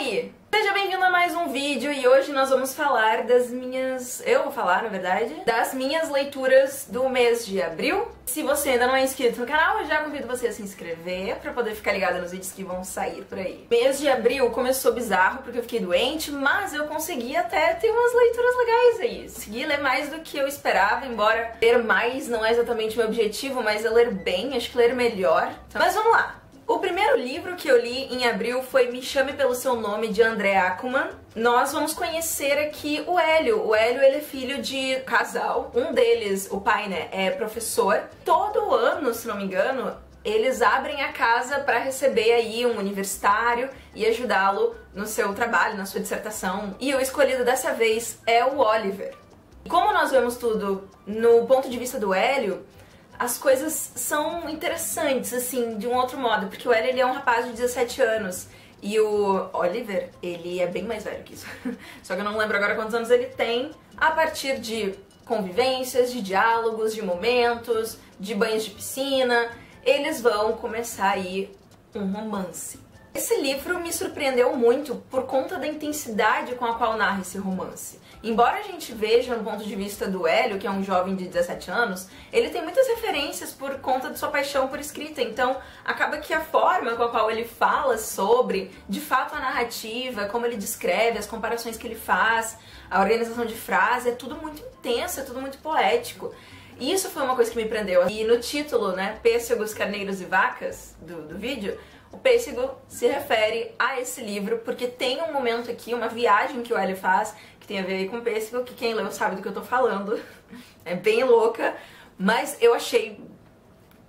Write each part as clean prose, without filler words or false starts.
aí? Seja bem-vindo a mais um vídeo e hoje nós vamos falar das minhas... Eu vou falar, na verdade, das minhas leituras do mês de abril. Se você ainda não é inscrito no canal, eu já convido você a se inscrever pra poder ficar ligado nos vídeos que vão sair por aí. Mês de abril começou bizarro porque eu fiquei doente, mas eu consegui até ter umas leituras legais aí. Consegui ler mais do que eu esperava, embora ler mais não é exatamente o meu objetivo, mas é ler bem, acho que ler melhor. Mas vamos lá! O primeiro livro que eu li em abril foi Me Chame Pelo Seu Nome, de André Ackman. Nós vamos conhecer aqui o Hélio. O Hélio, ele é filho de casal. Um deles, o pai, né, é professor. Todo ano, se não me engano, eles abrem a casa para receber aí um universitário e ajudá-lo no seu trabalho, na sua dissertação. E o escolhido dessa vez é o Oliver. Como nós vemos tudo no ponto de vista do Hélio, as coisas são interessantes, assim, de um outro modo, porque o Hélio, ele é um rapaz de 17 anos e o Oliver, ele é bem mais velho que isso. Só que eu não lembro agora quantos anos ele tem, a partir de convivências, de diálogos, de momentos, de banhos de piscina, eles vão começar aí um romance. Esse livro me surpreendeu muito por conta da intensidade com a qual narra esse romance. Embora a gente veja no ponto de vista do Hélio, que é um jovem de 17 anos, ele tem muitas referências por conta de sua paixão por escrita, então acaba que a forma com a qual ele fala sobre, de fato, a narrativa, como ele descreve, as comparações que ele faz, a organização de frase, é tudo muito intenso, é tudo muito poético. E isso foi uma coisa que me prendeu. E no título, né, Pêssegos, Carneiros e Vacas, do vídeo, o pêssego se refere a esse livro, porque tem um momento aqui, uma viagem que o Hélio faz, que tem a ver aí com o pêssego, que quem leu sabe do que eu tô falando. É bem louca, mas eu achei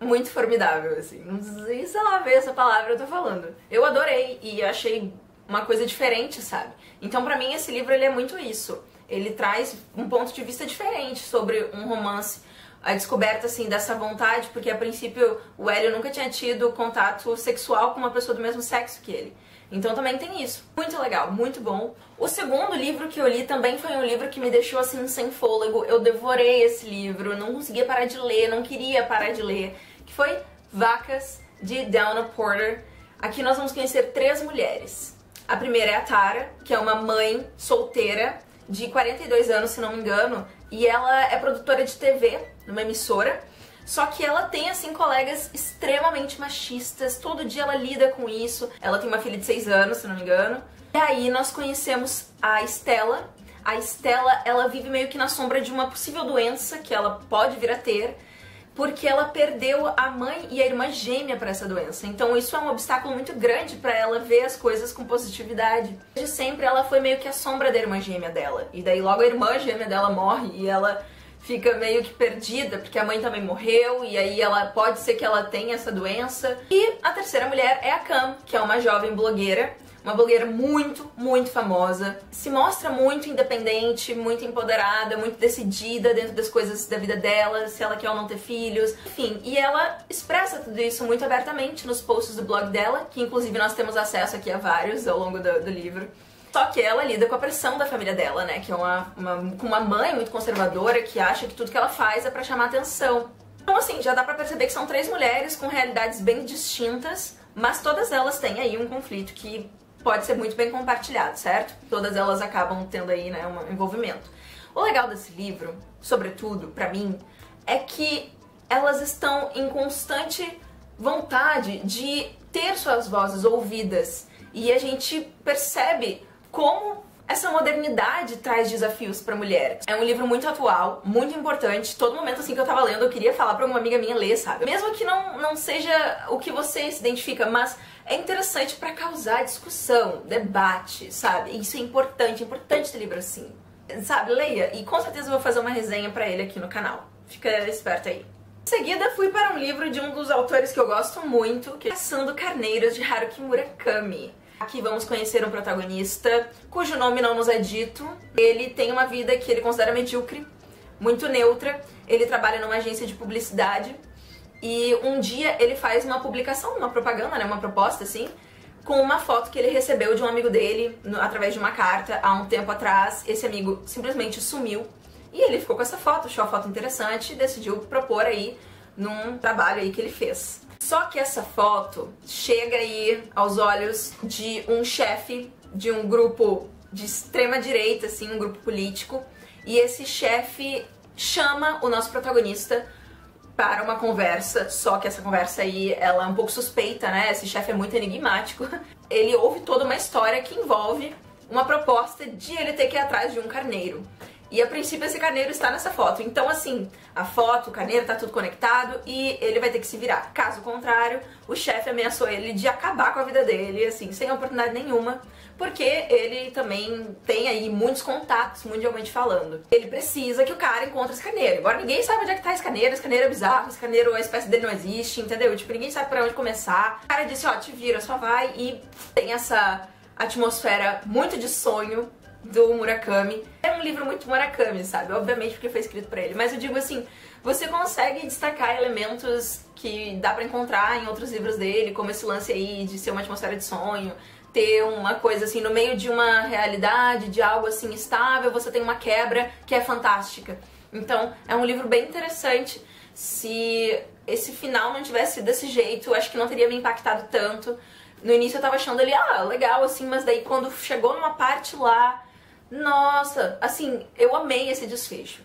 muito formidável, assim. Não sei se ela vê essa palavra eu tô falando. Eu adorei e achei uma coisa diferente, sabe? Então pra mim esse livro, ele é muito isso. Ele traz um ponto de vista diferente sobre um romance, a descoberta, assim, dessa vontade, porque a princípio o Hélio nunca tinha tido contato sexual com uma pessoa do mesmo sexo que ele. Então também tem isso. Muito legal, muito bom. O segundo livro que eu li também foi um livro que me deixou, assim, sem fôlego. Eu devorei esse livro, não conseguia parar de ler, não queria parar de ler, que foi Vacas, de Dawna Porter. Aqui nós vamos conhecer 3 mulheres. A primeira é a Tara, que é uma mãe solteira de 42 anos, se não me engano, e ela é produtora de TV numa emissora, só que ela tem, assim, colegas extremamente machistas, todo dia ela lida com isso, ela tem uma filha de 6 anos, se não me engano. E aí nós conhecemos a Stella. A Stella, ela vive meio que na sombra de uma possível doença que ela pode vir a ter, porque ela perdeu a mãe e a irmã gêmea para essa doença. Então isso é um obstáculo muito grande para ela ver as coisas com positividade. Desde sempre ela foi meio que a sombra da irmã gêmea dela. E daí logo a irmã gêmea dela morre e ela fica meio que perdida, porque a mãe também morreu, e aí ela pode ser que ela tenha essa doença. E a terceira mulher é a Cam, que é uma jovem blogueira, uma blogueira muito, muito famosa, se mostra muito independente, muito empoderada, muito decidida dentro das coisas da vida dela, se ela quer ou não ter filhos, enfim. E ela expressa tudo isso muito abertamente nos posts do blog dela, que inclusive nós temos acesso aqui a vários ao longo do livro. Só que ela lida com a pressão da família dela, né, que é com uma mãe muito conservadora que acha que tudo que ela faz é pra chamar atenção. Então assim, já dá pra perceber que são 3 mulheres com realidades bem distintas, mas todas elas têm aí um conflito que pode ser muito bem compartilhado, certo? Todas elas acabam tendo aí, né, um envolvimento. O legal desse livro, sobretudo pra mim, é que elas estão em constante vontade de ter suas vozes ouvidas. E a gente percebe como essa modernidade traz desafios pra mulher. É um livro muito atual, muito importante. Todo momento, assim, que eu tava lendo, eu queria falar pra uma amiga minha ler, sabe? Mesmo que não seja o que você se identifica, mas é interessante pra causar discussão, debate, sabe? Isso é importante ter livro assim, sabe? Leia, e com certeza eu vou fazer uma resenha pra ele aqui no canal. Fica esperto aí. Em seguida, fui para um livro de um dos autores que eu gosto muito, que é Caçando Carneiros, de Haruki Murakami. Aqui vamos conhecer um protagonista cujo nome não nos é dito. Ele tem uma vida que ele considera medíocre, muito neutra. Ele trabalha numa agência de publicidade e um dia ele faz uma publicação, uma propaganda, né, uma proposta assim, com uma foto que ele recebeu de um amigo dele através de uma carta há um tempo atrás. Esse amigo simplesmente sumiu e ele ficou com essa foto, achou a foto interessante e decidiu propor aí num trabalho aí que ele fez. Só que essa foto chega aí aos olhos de um chefe de um grupo de extrema direita, assim, um grupo político, e esse chefe chama o nosso protagonista para uma conversa, só que essa conversa aí, ela é um pouco suspeita, né? Esse chefe é muito enigmático. Ele ouve toda uma história que envolve uma proposta de ele ter que ir atrás de um carneiro. E a princípio esse carneiro está nessa foto. Então assim, a foto, o carneiro, tá tudo conectado e ele vai ter que se virar. Caso contrário, o chefe ameaçou ele de acabar com a vida dele, assim, sem oportunidade nenhuma, porque ele também tem aí muitos contatos, mundialmente falando. Ele precisa que o cara encontre esse carneiro. Agora ninguém sabe onde é que tá esse carneiro é bizarro, esse carneiro, a espécie dele não existe, entendeu? Tipo, ninguém sabe pra onde começar. O cara disse, ó, te vira, só vai, e tem essa atmosfera muito de sonho do Murakami. É um livro muito Murakami, sabe? Obviamente porque foi escrito pra ele, mas eu digo assim, você consegue destacar elementos que dá pra encontrar em outros livros dele, como esse lance aí de ser uma atmosfera de sonho, ter uma coisa assim, no meio de uma realidade, de algo assim estável, você tem uma quebra que é fantástica. Então, é um livro bem interessante. Se esse final não tivesse sido desse jeito, acho que não teria me impactado tanto. No início eu tava achando ele, legal, assim, mas daí quando chegou numa parte lá, nossa, assim, eu amei esse desfecho.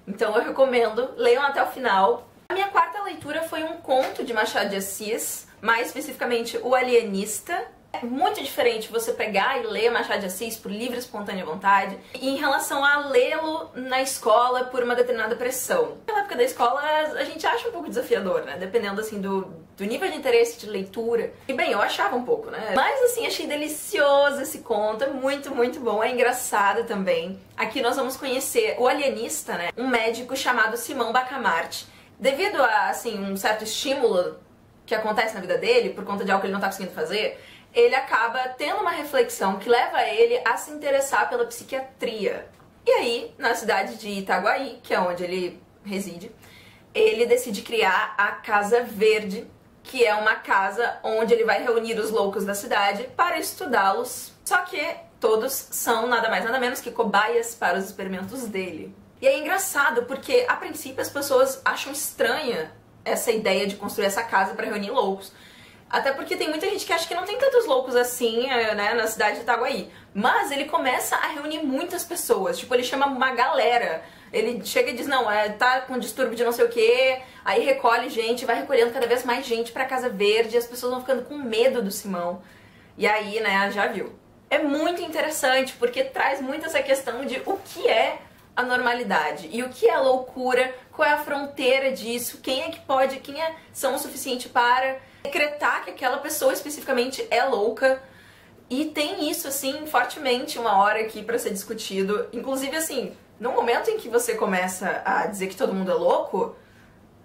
Então eu recomendo, leiam até o final. A minha quarta leitura foi um conto de Machado de Assis, mais especificamente O Alienista. É muito diferente você pegar e ler Machado de Assis por livre e espontânea vontade, e em relação a lê-lo na escola por uma determinada pressão. Na época da escola a gente acha um pouco desafiador, né? Dependendo assim do nível de interesse de leitura. E bem, eu achava um pouco, né? Mas assim, achei delicioso esse conto, é muito, muito bom, é engraçado também. Aqui nós vamos conhecer o alienista, né? Um médico chamado Simão Bacamarte. Devido a, assim, um certo estímulo que acontece na vida dele, por conta de algo que ele não tá conseguindo fazer, ele acaba tendo uma reflexão que leva ele a se interessar pela psiquiatria. E aí, na cidade de Itaguaí, que é onde ele reside, ele decide criar a Casa Verde, que é uma casa onde ele vai reunir os loucos da cidade para estudá-los. Só que todos são nada mais nada menos que cobaias para os experimentos dele. E é engraçado porque, a princípio, as pessoas acham estranha essa ideia de construir essa casa para reunir loucos. Até porque tem muita gente que acha que não tem tantos loucos assim, né, na cidade de Itaguaí. Mas ele começa a reunir muitas pessoas, tipo, ele chama uma galera. Ele chega e diz, não, tá com distúrbio de não sei o quê, aí recolhe gente, vai recolhendo cada vez mais gente pra Casa Verde, e as pessoas vão ficando com medo do Simão. E aí, né, já viu. É muito interessante, porque traz muito essa questão de o que é a normalidade e o que é a loucura, qual é a fronteira disso, quem é que pode, quem é são o suficiente para decretar que aquela pessoa especificamente é louca. E tem isso, assim, fortemente uma hora aqui pra ser discutido. Inclusive, assim, no momento em que você começa a dizer que todo mundo é louco,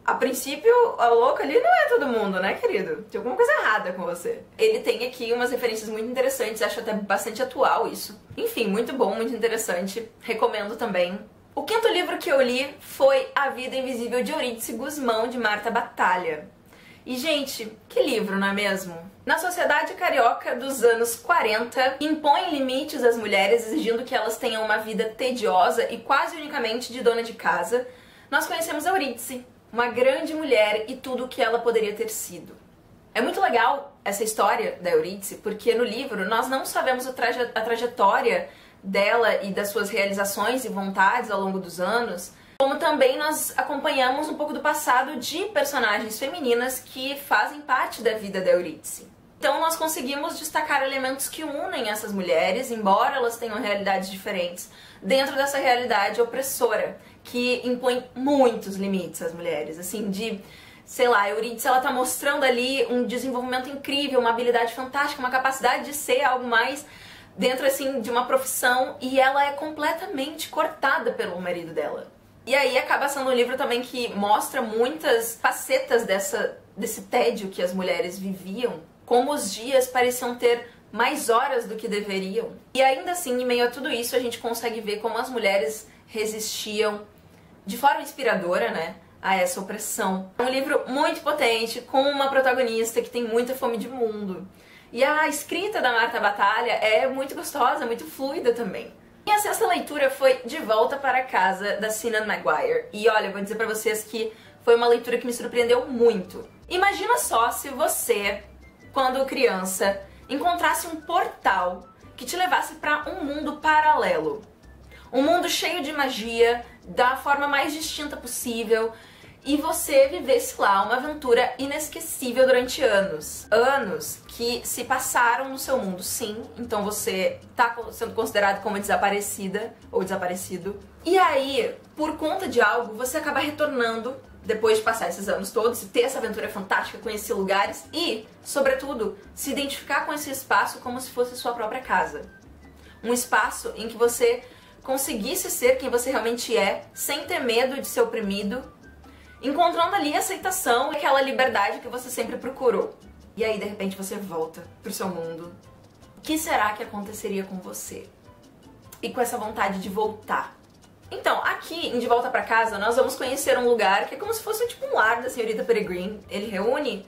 a princípio, a louca ali não é todo mundo, né, querido? Tem alguma coisa errada com você. Ele tem aqui umas referências muito interessantes, acho até bastante atual isso. Enfim, muito bom, muito interessante. Recomendo também. O quinto livro que eu li foi A Vida Invisível de Eurídice Gusmão, de Marta Batalha. E, gente, que livro, não é mesmo? Na sociedade carioca dos anos 40, impõe limites às mulheres, exigindo que elas tenham uma vida tediosa e quase unicamente de dona de casa, nós conhecemos Eurídice, uma grande mulher e tudo o que ela poderia ter sido. É muito legal essa história da Eurídice, porque no livro nós não só vemos a trajetória dela e das suas realizações e vontades ao longo dos anos, como também nós acompanhamos um pouco do passado de personagens femininas que fazem parte da vida da Eurídice. Então nós conseguimos destacar elementos que unem essas mulheres, embora elas tenham realidades diferentes, dentro dessa realidade opressora, que impõe muitos limites às mulheres, assim, de, sei lá, a Eurídice, ela tá mostrando ali um desenvolvimento incrível, uma habilidade fantástica, uma capacidade de ser algo mais dentro, assim, de uma profissão, e ela é completamente cortada pelo marido dela. E aí acaba sendo um livro também que mostra muitas facetas desse tédio que as mulheres viviam, como os dias pareciam ter mais horas do que deveriam. E ainda assim, em meio a tudo isso, a gente consegue ver como as mulheres resistiam de forma inspiradora, né, a essa opressão. É um livro muito potente, com uma protagonista que tem muita fome de mundo. E a escrita da Marta Batalha é muito gostosa, muito fluida também. Minha sexta leitura foi De Volta para Casa, da Seanan McGuire. E olha, eu vou dizer pra vocês que foi uma leitura que me surpreendeu muito. Imagina só se você, quando criança, encontrasse um portal que te levasse para um mundo paralelo. Um mundo cheio de magia, da forma mais distinta possível, e você vivesse lá uma aventura inesquecível durante anos. Anos que se passaram no seu mundo, sim, então você tá sendo considerado como desaparecida ou desaparecido. E aí, por conta de algo, você acaba retornando depois de passar esses anos todos, e ter essa aventura fantástica, conhecer lugares e, sobretudo, se identificar com esse espaço como se fosse sua própria casa. Um espaço em que você conseguisse ser quem você realmente é, sem ter medo de ser oprimido, encontrando ali a aceitação e aquela liberdade que você sempre procurou. E aí, de repente, você volta pro seu mundo. O que será que aconteceria com você? E com essa vontade de voltar? Então, aqui em De Volta Pra Casa, nós vamos conhecer um lugar que é como se fosse tipo um lar da Senhorita Peregrine. Ele reúne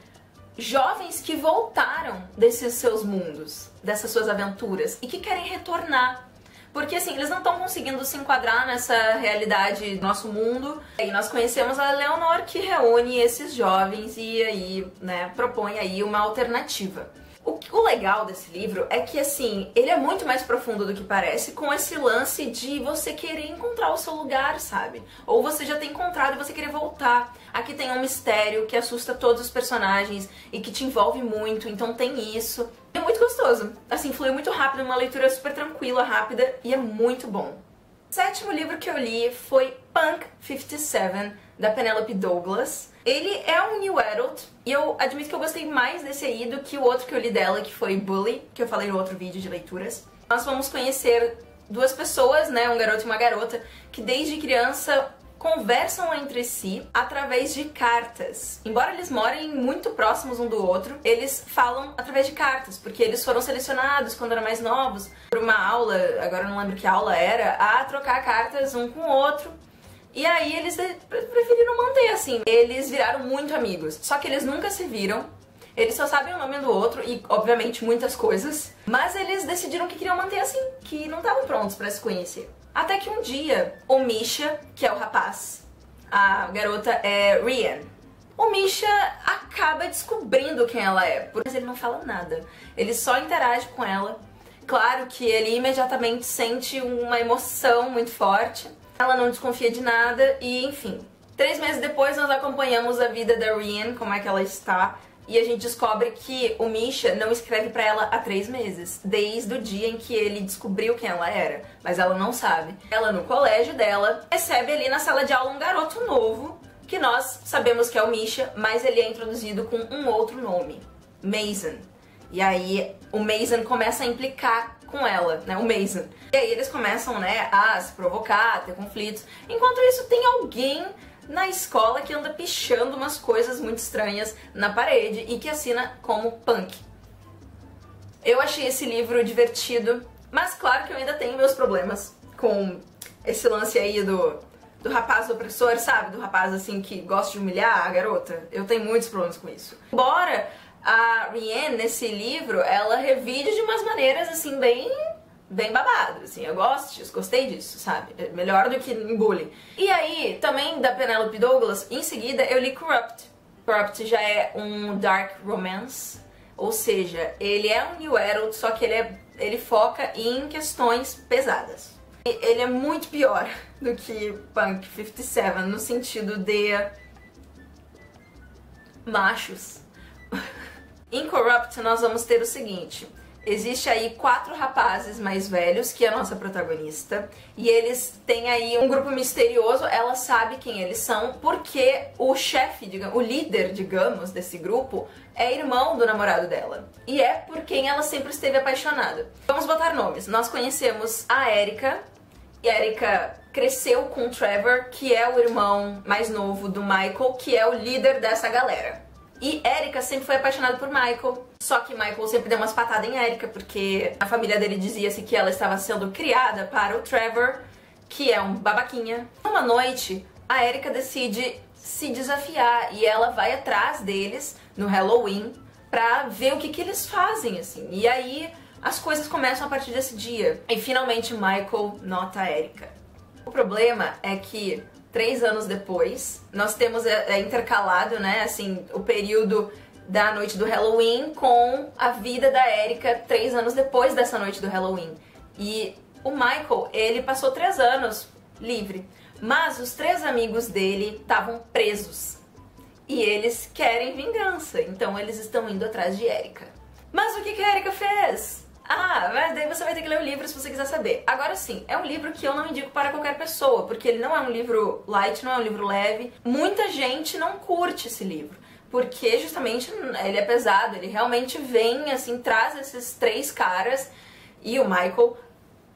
jovens que voltaram desses seus mundos, dessas suas aventuras, e que querem retornar. Porque assim, eles não estão conseguindo se enquadrar nessa realidade do nosso mundo. E nós conhecemos a Leonor, que reúne esses jovens e aí, né, propõe aí uma alternativa. O legal desse livro é que, assim, ele é muito mais profundo do que parece, com esse lance de você querer encontrar o seu lugar, sabe? Ou você já tem encontrado e você querer voltar. Aqui tem um mistério que assusta todos os personagens e que te envolve muito, então tem isso. É muito gostoso. Assim, flui muito rápido, uma leitura super tranquila, rápida, e é muito bom. O sétimo livro que eu li foi Punk 57, da Penelope Douglas. Ele é um new adult, e eu admito que eu gostei mais desse aí do que o outro que eu li dela, que foi Bully, que eu falei no outro vídeo de leituras. Nós vamos conhecer duas pessoas, né, um garoto e uma garota, que desde criança conversam entre si através de cartas. Embora eles morem muito próximos um do outro, eles falam através de cartas, porque eles foram selecionados quando eram mais novos por uma aula, agora eu não lembro que aula era, a trocar cartas um com o outro. E aí eles preferiram manter assim. Eles viraram muito amigos, só que eles nunca se viram. Eles só sabem o nome do outro e, obviamente, muitas coisas. Mas eles decidiram que queriam manter assim, que não estavam prontos pra se conhecer. Até que um dia, o Misha, que é o rapaz, a garota é Rhiann. O Misha acaba descobrindo quem ela é, mas ele não fala nada. Ele só interage com ela. Claro que ele imediatamente sente uma emoção muito forte. Ela não desconfia de nada e, enfim. 3 meses depois, nós acompanhamos a vida da Rhiann, como é que ela está. E a gente descobre que o Misha não escreve pra ela há 3 meses, desde o dia em que ele descobriu quem ela era, mas ela não sabe. Ela, no colégio dela, recebe ali na sala de aula um garoto novo, que nós sabemos que é o Misha, mas ele é introduzido com um outro nome, Mason. E aí o Mason começa a implicar com ela, né, o Mason. E aí eles começam, né, a se provocar, a ter conflitos. Enquanto isso, tem alguém na escola que anda pichando umas coisas muito estranhas na parede e que assina como Punk. Eu achei esse livro divertido, mas claro que eu ainda tenho meus problemas com esse lance aí do rapaz opressor, sabe? Do rapaz, assim, que gosta de humilhar a garota. Eu tenho muitos problemas com isso. Embora a Rhiann, nesse livro, ela revide de umas maneiras, assim, bem babado, assim, eu gosto disso, gostei disso, sabe? É melhor do que em Bully. E aí, também da Penelope Douglas, em seguida eu li Corrupt. Corrupt já é um dark romance, ou seja, ele é um new adult, só que ele foca em questões pesadas. Ele é muito pior do que Punk 57, no sentido de machos. Em Corrupt nós vamos ter o seguinte: existe aí 4 rapazes mais velhos que é a nossa protagonista, e eles têm aí um grupo misterioso. Ela sabe quem eles são porque o chefe, o líder, digamos, desse grupo é irmão do namorado dela, e é por quem ela sempre esteve apaixonada. Vamos botar nomes. Nós conhecemos a Erica, e a Erica cresceu com o Trevor, que é o irmão mais novo do Michael, que é o líder dessa galera. E Erica sempre foi apaixonada por Michael, só que Michael sempre deu umas patadas em Erica, porque a família dele dizia-se que ela estava sendo criada para o Trevor, que é um babaquinha. Uma noite, a Erica decide se desafiar e ela vai atrás deles no Halloween pra ver o que eles fazem, assim. E aí as coisas começam a partir desse dia. E finalmente Michael nota a Erica. O problema é que 3 anos depois, nós temos intercalado, né, assim, o período da noite do Halloween com a vida da Erika 3 anos depois dessa noite do Halloween. E o Michael, ele passou 3 anos livre, mas os 3 amigos dele estavam presos. E eles querem vingança, então eles estão indo atrás de Erika. Mas o que a Erika fez? Ah, mas daí você vai ter que ler o livro se você quiser saber. Agora sim, é um livro que eu não indico para qualquer pessoa, porque ele não é um livro light, não é um livro leve. Muita gente não curte esse livro, porque justamente ele é pesado, ele realmente vem, assim, traz esses 3 caras e o Michael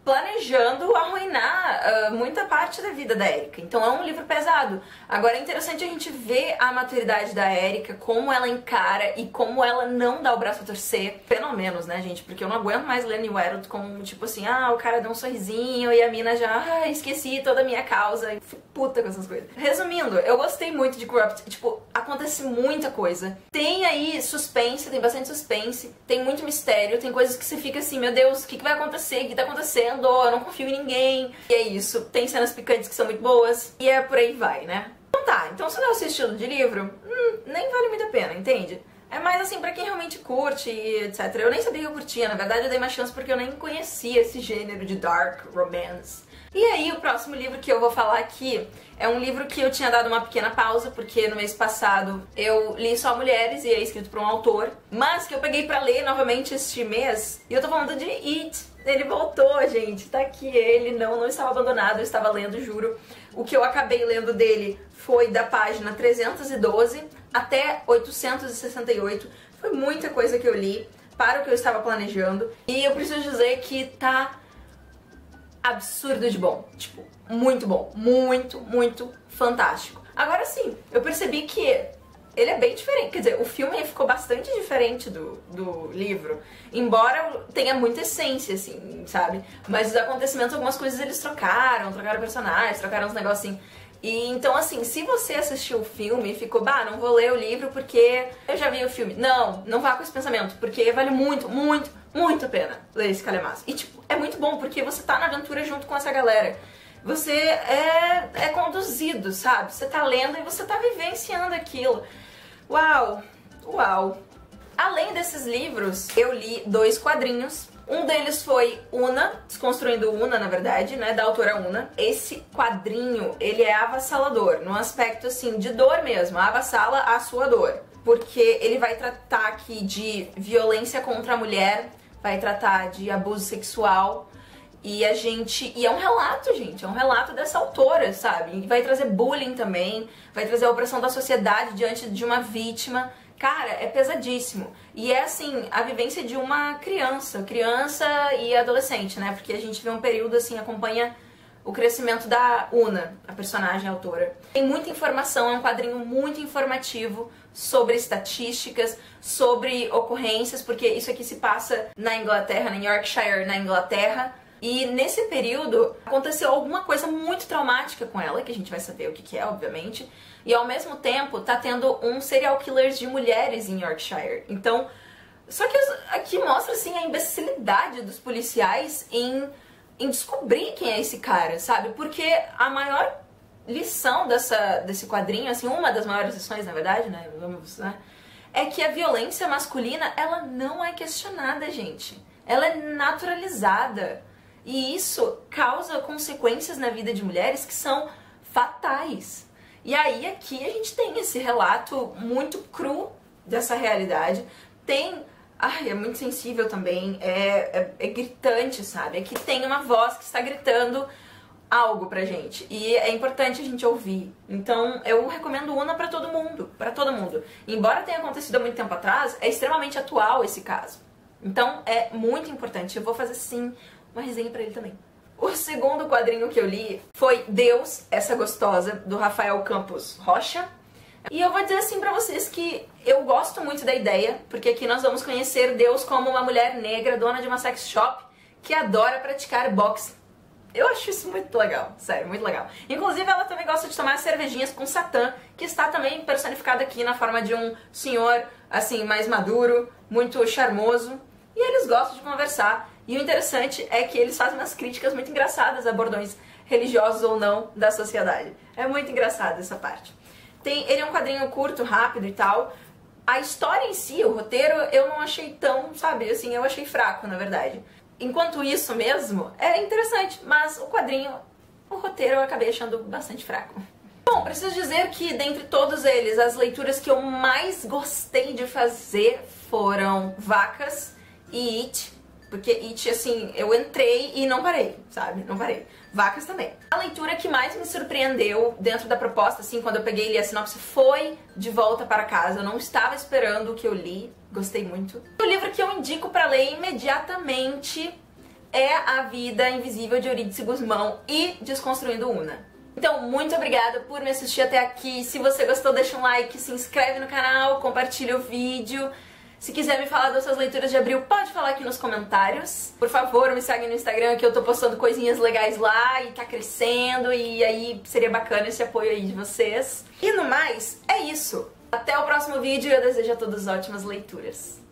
planejando arruinar muita parte da vida da Erika. Então é um livro pesado. Agora é interessante a gente ver a maturidade da Erika, como ela encara e como ela não dá o braço a torcer, pelo menos, né, gente? Porque eu não aguento mais ler New Adult como, tipo assim, o cara deu um sorrisinho e a mina já, esqueci toda a minha causa. E fico puta com essas coisas. Resumindo, eu gostei muito de Corrupt. Tipo, acontece muita coisa. Tem aí suspense, tem bastante suspense, tem muito mistério, tem coisas que você fica assim, meu Deus, o que vai acontecer? O que tá acontecendo? Eu não confio em ninguém. E é isso. Tem cenas picantes que são muito boas. E é por aí vai, né? Então tá. Então se não é o seu estilo de livro, nem vale muito a pena, entende? É mais assim pra quem realmente curte e etc. Eu nem sabia que eu curtia. Na verdade eu dei uma chance porque eu nem conhecia esse gênero de dark romance. E aí o próximo livro que eu vou falar aqui é um livro que eu tinha dado uma pequena pausa, porque no mês passado eu li Só Mulheres e é escrito por um autor, mas que eu peguei pra ler novamente este mês, e eu tô falando de It. Ele voltou, gente, tá aqui ele, não estava abandonado, eu estava lendo, juro. O que eu acabei lendo dele foi da página 312 até 868, foi muita coisa que eu li para o que eu estava planejando, e eu preciso dizer que tá absurdo de bom, tipo, muito bom, muito fantástico. Agora sim, eu percebi que ele é bem diferente, quer dizer, o filme ficou bastante diferente do livro, embora tenha muita essência, assim, sabe? Mas os acontecimentos, algumas coisas eles trocaram personagens, trocaram uns negocinhos. E então, assim, se você assistiu o filme e ficou, não vou ler o livro porque eu já vi o filme. Não vá com esse pensamento, porque vale muito a pena ler esse calhamaço. E, tipo, é muito bom porque você tá na aventura junto com essa galera. Você é conduzido, sabe? Você tá lendo e você tá vivenciando aquilo. Uau! Além desses livros, eu li 2 quadrinhos. Um deles foi Una, Desconstruindo Una, na verdade, né, da autora Una. Esse quadrinho, ele é avassalador, num aspecto, assim, de dor mesmo, avassala a sua dor. Porque ele vai tratar aqui de violência contra a mulher, vai tratar de abuso sexual, e é um relato, gente, é um relato dessa autora, sabe? E vai trazer bullying também, vai trazer a opressão da sociedade diante de uma vítima. Cara, é pesadíssimo. E é assim, a vivência de uma criança e adolescente, né? Porque a gente vê um período assim, acompanha o crescimento da Una, a personagem autora. Tem muita informação, é um quadrinho muito informativo sobre estatísticas, sobre ocorrências, porque isso aqui se passa na Inglaterra, na Yorkshire, na Inglaterra. E nesse período aconteceu alguma coisa muito traumática com ela, que a gente vai saber o que é, obviamente. E ao mesmo tempo tá tendo um serial killer de mulheres em Yorkshire. Então, só que aqui mostra assim a imbecilidade dos policiais em descobrir quem é esse cara, sabe? Porque a maior lição desse quadrinho, assim, uma das maiores lições, na verdade, né? É que a violência masculina, ela não é questionada, gente. Ela é naturalizada. E isso causa consequências na vida de mulheres que são fatais. E aí aqui a gente tem esse relato muito cru dessa realidade. É muito sensível também, é gritante, sabe? Aqui tem uma voz que está gritando algo pra gente. E é importante a gente ouvir. Então eu recomendo Una pra todo mundo, Embora tenha acontecido há muito tempo atrás, é extremamente atual esse caso. Então é muito importante. Eu vou fazer sim uma resenha pra ele também. O segundo quadrinho que eu li foi Deus, Essa Gostosa, do Rafael Campos Rocha. E eu vou dizer assim pra vocês que eu gosto muito da ideia, porque aqui nós vamos conhecer Deus como uma mulher negra, dona de uma sex shop, que adora praticar boxe. Eu acho isso muito legal, sério, muito legal. Inclusive ela também gosta de tomar cervejinhas com Satã, que está também personificado aqui na forma de um senhor, assim, mais maduro, muito charmoso. E eles gostam de conversar. E o interessante é que eles fazem umas críticas muito engraçadas a bordões religiosos ou não da sociedade. É muito engraçado essa parte. Ele é um quadrinho curto, rápido e tal, A história em si, o roteiro, eu não achei tão, sabe, assim, eu achei fraco, na verdade. Enquanto isso mesmo, é interessante, mas o quadrinho, o roteiro eu acabei achando bastante fraco. Bom, preciso dizer que dentre todos eles, as leituras que eu mais gostei de fazer foram Vacas e It. Porque It, assim, eu entrei e não parei, sabe? Não parei. Vacas também. A leitura que mais me surpreendeu dentro da proposta, assim, quando eu peguei e li a sinopse, foi De Volta para Casa. Eu não estava esperando o que eu li. Gostei muito. O livro que eu indico para ler imediatamente é A Vida Invisível de Eurídice Gusmão e Desconstruindo Una. Então, muito obrigada por me assistir até aqui. Se você gostou, deixa um like, se inscreve no canal, compartilha o vídeo. Se quiser me falar das suas leituras de abril, pode falar aqui nos comentários. Por favor, me segue no Instagram que eu tô postando coisinhas legais lá e tá crescendo, e aí seria bacana esse apoio aí de vocês. E no mais, é isso. Até o próximo vídeo e eu desejo a todos ótimas leituras.